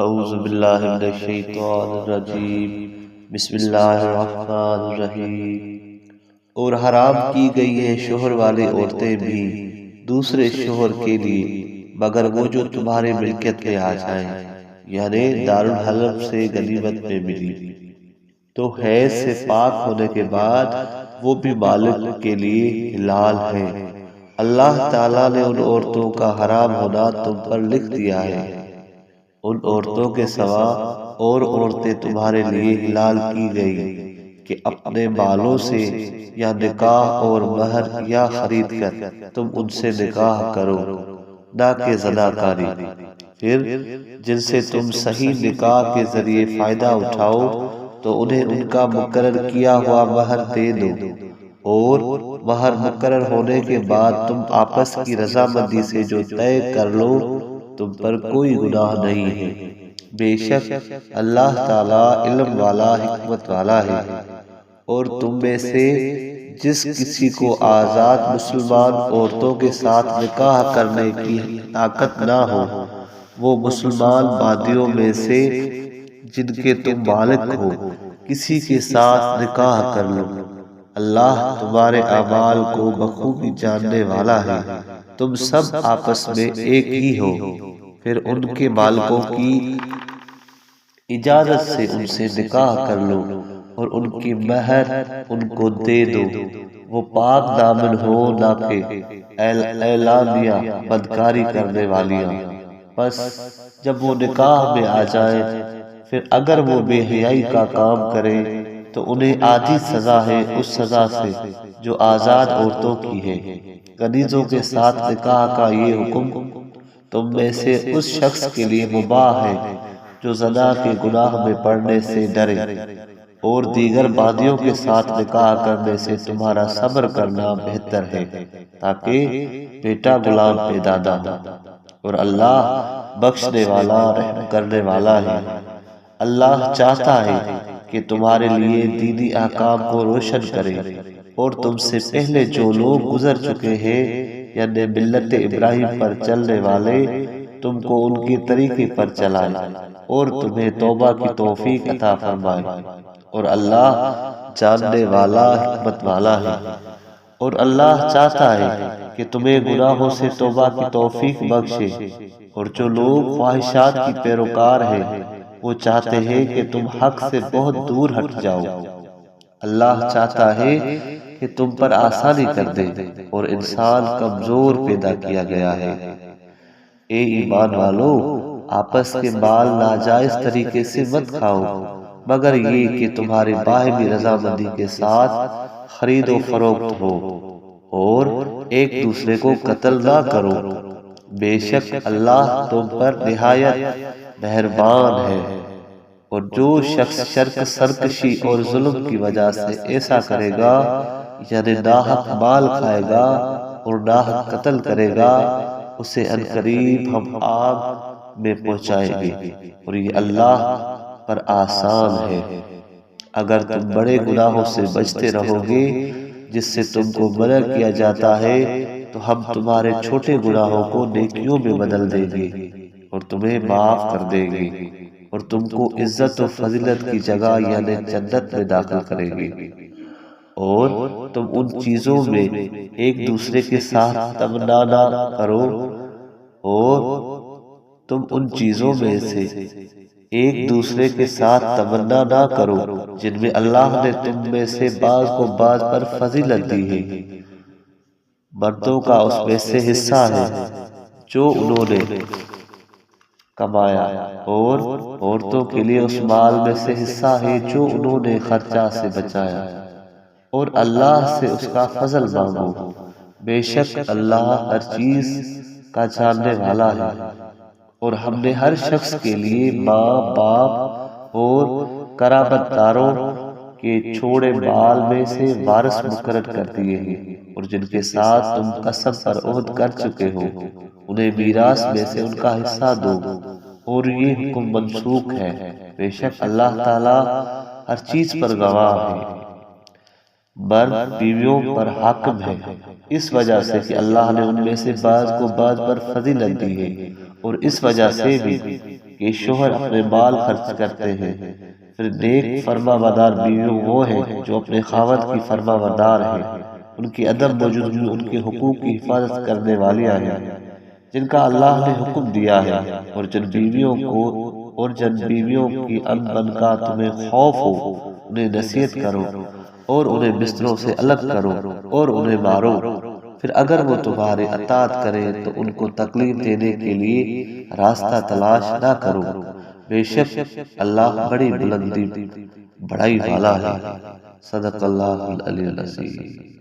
اعوذ باللہ من الشیطان الرجیم بسم اللہ الرحمن الرحیم۔ اور حرام کی گئی ہیں شوہر والی عورتیں بھی دوسرے شوہر کے لیے مگر وہ جو تمہارے ملکیت میں آ جائیں، یعنی دارالحرب سے غنیمت میں ملی، تو حیض سے پاک ہونے کے بعد وہ بھی مالک کے لیے حلال ہے۔ اللہ تعالیٰ نے ان عورتوں کا حرام ہونا تم پر لکھ دیا ہے۔ ان عورتوں کے سوا اور عورتیں تمہارے لیے حلال کی گئی کہ اپنے مالوں سے یا نکاح اور مہر یا خرید کر تم ان سے نکاح کرو، نہ کہ زناکاری۔ پھر جن سے تم صحیح نکاح کے ذریعے فائدہ اٹھاؤ تو انہیں ان کا مقرر کیا ہوا مہر دے دو، اور مہر مقرر ہونے کے بعد تم آپس کی رضامندی سے جو طے کر لو تم پر کوئی گناہ نہیں ہے۔ بے شک اللہ تعالیٰ علم والا حکمت والا ہے۔ اور تم میں سے جس کسی کو آزاد مسلمان عورتوں کے ساتھ نکاح کرنے کی طاقت نہ ہو، وہ مسلمان باندیوں میں سے جن کے تم مالک ہو کسی کے ساتھ نکاح کر لو۔ اللہ تمہارے اعمال کو بخوبی جاننے والا ہے۔ تم سب آپس میں ایک ہی ہو، پھر ان کے مالکوں کی اجازت سے ان سے نکاح کر لو اور ان کی مہر ان کو دے دو۔ وہ پاک دامن ہو، نہ کہ اعلانیہ بدکاری کرنے والیاں۔ پس جب وہ نکاح میں آ جائیں، پھر اگر وہ بے حیائی کا کام کریں تو انہیں آدھی سزا ہے اس سزا سے جو آزاد عورتوں کی ہے۔ غنیزوں کے ساتھ نکاح کا یہ حکم تم میں سے اس شخص کے لیے مباح ہے جو زنا کے گناہ میں پڑنے سے ڈرے، اور دیگر باندیوں کے ساتھ نکاح کرنے سے تمہارا صبر کرنا بہتر ہے تاکہ بیٹا غلام پیدا نہ ہو۔ اور اللہ بخشنے والا رحم کرنے والا ہے۔ اللہ چاہتا ہے کہ تمہارے لیے دینی احکام کو روشن کرے، اور تم سے پہلے جو لوگ گزر چکے ہیں یعنی ملت ابراہیم پر چلنے والے تم کو ان کے طریقے پر چلائے اور تمہیں توبہ کی توفیق عطا فرمائے۔ اور اللہ جاننے والا حکمت والا ہے۔ اور اللہ چاہتا ہے کہ تمہیں گناہوں سے توبہ کی توفیق بخشے۔ اور جو لوگ خواہشات کی پیروکار ہیں وہ چاہتے ہیں کہ تم حق سے بہت دور ہٹ جاؤ۔ اللہ چاہتا ہے کہ تم پر آسانی کر دے، اور انسان کمزور پیدا کیا گیا ہے۔ اے ایمان والو، آپس کے مال ناجائز طریقے سے مت کھاؤ مگر یہ کہ تمہاری باہمی رضامندی کے ساتھ خرید و فروخت ہو، اور ایک دوسرے کو قتل نہ کرو۔ بے شک اللہ تم پر نہایت مہربان ہے۔ اور جو شخص شرک، سرکشی اور ظلم کی وجہ سے ایسا کرے گا، یعنی ناحق مال کھائے گا اور ناحق قتل کرے گا، اسے عنقریب ہم آگ میں پہنچائیں گے، اور یہ اللہ پر آسان ہے۔ اگر تم بڑے گناہوں سے بچتے رہو گے جس سے تم کو منع کیا جاتا ہے تو ہم تمہارے چھوٹے گناہوں کو نیکیوں میں بدل دیں گے اور تمہیں معاف کر دیں گے، اور تم کو عزت و فضیلت کی جگہ یعنی جنت میں داخل کریں گے۔ اور تم ان چیزوں میں ایک دوسرے کے ساتھ تمنا نہ کرو، اور تم ان چیزوں میں سے ایک دوسرے کے ساتھ تمنا نہ کرو جن میں اللہ نے تم میں سے بعض کو بعض پر فضیلت دی ہے۔ مردوں کا اس میں سے حصہ ہے جو انہوں نے کمایا، اور عورتوں کے لیے اس مال میں سے حصہ ہے جو انہوں نے خرچہ سے بچایا، اور اللہ سے اس کا فضل مانگو۔ بے شک اللہ ہر چیز کا جاننے والا ہے۔ اور ہم نے ہر شخص کے لیے ماں، باپ اور قرابت داروں کے چھوڑے مال میں سے وارث مقرر کر دیے ہیں، اور جن کے ساتھ تم قسم پر عہد کر چکے ہو انہیں میراث میں سے ان کا حصہ دو، اور یہ حکم منسوخ ہے۔ بے شک اللہ تعالیٰ ہر چیز پر گواہ ہے۔ مرد بیویوں پر حاکم ہے اس وجہ سے کہ اللہ نے ان میں سے بعض کو بعض پر فضیلت دی ہے، اور اس وجہ سے بھی کہ شوہر اپنے مال خرچ کرتے ہیں، پھر نیک فرما بردار بیویوں وہ ہیں جو اپنے خاوند کی فرما بردار ہیں، ان کی عدم موجودگی ان کے حقوق کی حفاظت کرنے والیاں ہیں جن کا اللہ نے حکم دیا ہے، اور جن بیویوں کی امن کا تمہیں خوف ہو انہیں نصیحت کرو اور انہیں بستروں سے الگ کرو اور انہیں مارو، پھر اگر وہ تمہاری اطاعت کریں تو ان کو تکلیف دینے کے لیے راستہ تلاش نہ کرو، بے شک اللہ بڑی بلندی بڑائی والا ہے۔ صدق اللہ العلی العظیم۔